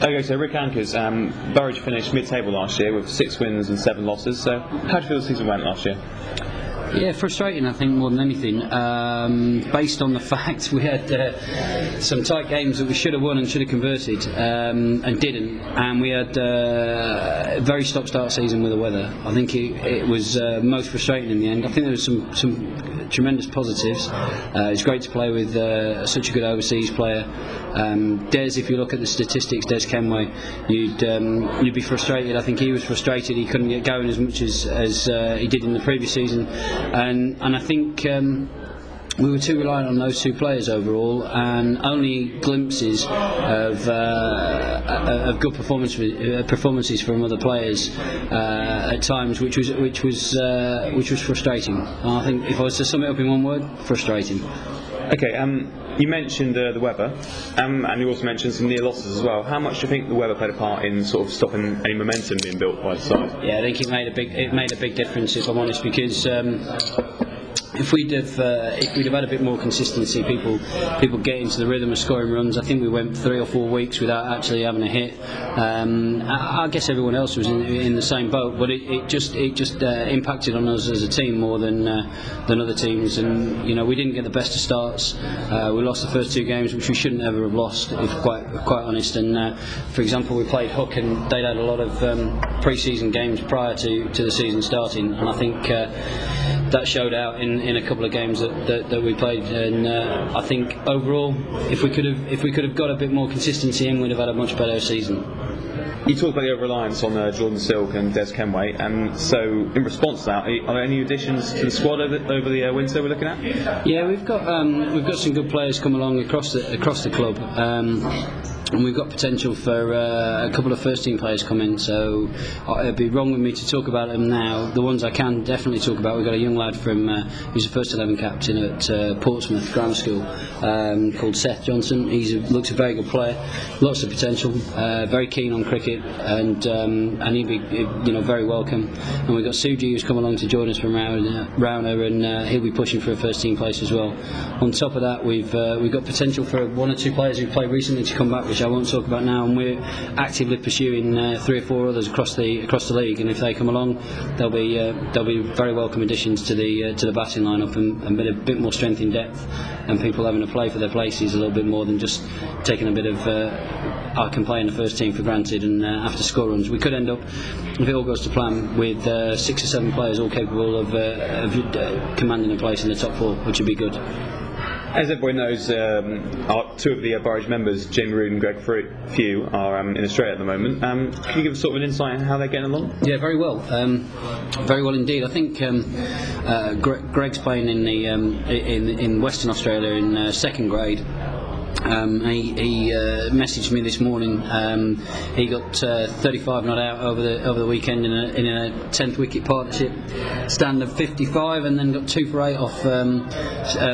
Okay, so Rick Ankers, Burridge finished mid-table last year with 6 wins and 7 losses. So how do you feel the season went last year? Yeah, frustrating I think more than anything, based on the fact we had some tight games that we should have won and should have converted and didn't, and we had a very stop-start season with the weather. I think it was most frustrating in the end. I think there was some tremendous positives. It's great to play with such a good overseas player. Des, if you look at the statistics, Des Kenway, you'd be frustrated. I think he was frustrated he couldn't get going as much as he did in the previous season, and I think we were too reliant on those 2 players overall, and only glimpses of good performances from other players at times, which was frustrating. And I think if I was to sum it up in one word, frustrating. Okay, you mentioned the weather, and you also mentioned some near losses as well. How much do you think the weather played a part in sort of stopping any momentum being built by the side? Yeah, I think it made a big difference, if I'm honest, because if we'd have had a bit more consistency, people get into the rhythm of scoring runs. I think we went 3 or 4 weeks without actually having a hit. I guess everyone else was in the same boat, but it just impacted on us as a team more than other teams. And we didn't get the best of starts. We lost the first 2 games, which we shouldn't ever have lost, if quite honest. And for example, we played Hook, and they'd had a lot of pre-season games prior to the season starting, and I think that showed out in a couple of games that we played. And I think overall, if we could have got a bit more consistency in, we'd have had a much better season. You talked about the over-reliance on Jordan Silk and Des Kenway, and so in response to that, are there any additions to the squad over the winter we're looking at? Yeah, we've got some good players come along across the club. And we've got potential for a couple of first-team players coming, so it'd be wrong with me to talk about them now. The ones I can definitely talk about, we've got a young lad who's a first-11 captain at Portsmouth Grammar School called Seth Johnson. Looks a very good player, lots of potential, very keen on cricket, and he'd be very welcome. And we've got Suji, who's come along to join us from Rowner, and he'll be pushing for a first-team place as well. On top of that, we've got potential for 1 or 2 players who've played recently to come back, which I won't talk about now, and we're actively pursuing 3 or 4 others across the league, and if they come along, they'll be very welcome additions to the batting lineup, and a bit more strength in depth, and people having to play for their places a little bit more than just taking a bit of I can play in the first team for granted and after score runs. We could end up, if it all goes to plan, with 6 or 7 players all capable of commanding a place in the top 4, which would be good. As everybody knows, 2 of the Burridge members, Jim Rood and Greg Few, are in Australia at the moment. Can you give us sort of an insight on how they're getting along? Yeah, very well. Very well indeed. I think Greg's playing in Western Australia in 2nd grade. He messaged me this morning. He got 35 not out over the weekend in a 10th wicket partnership stand of 55, and then got 2 for 8 off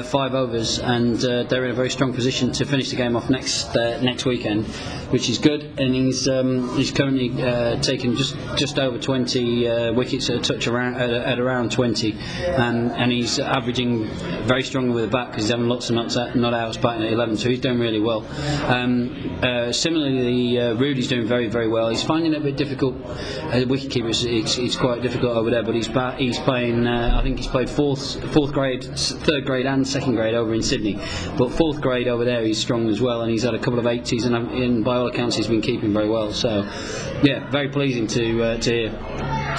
5 overs, and they're in a very strong position to finish the game off next weekend, which is good. And he's currently taken just over 20 wickets at a touch at around 20, and he's averaging very strongly with the bat because he's having lots of not outs batting at 11, so he's doing really well. Similarly, Rudy's doing very, very well. He's finding it a bit difficult as a wicketkeeper. It's quite difficult over there, but he's playing. I think he's played 4th grade, 3rd grade, and 2nd grade over in Sydney. But 4th grade over there, he's strong as well, and he's had a couple of 80s, and by all accounts, he's been keeping very well. So, yeah, very pleasing to hear.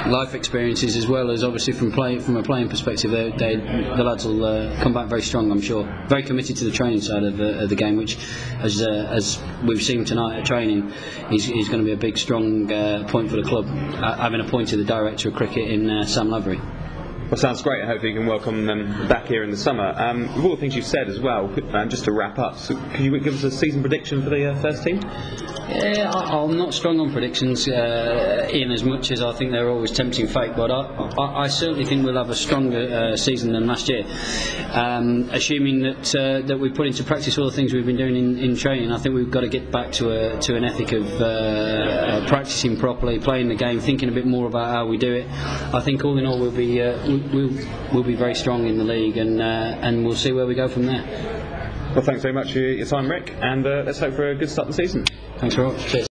Life experiences as well as obviously from a playing perspective, the lads will come back very strong, I'm sure. Very committed to the training side of the game, which, as we've seen tonight at training, is going to be a big, strong point for the club, having appointed the director of cricket in Sam Lavery. Well, sounds great. I hope you can welcome them back here in the summer. With all the things you've said as well, just to wrap up, so can you give us a season prediction for the first team? Yeah, I'm not strong on predictions, in as much as I think they're always tempting fate, but I certainly think we'll have a stronger season than last year, assuming that we put into practice all the things we've been doing in training. I think we've got to get back to an ethic of practicing properly, playing the game, thinking a bit more about how we do it. I think all in all we'll be very strong in the league, and we'll see where we go from there. Well, thanks very much for your time, Rick, and let's hope for a good start to the season. Thanks very much. Cheers.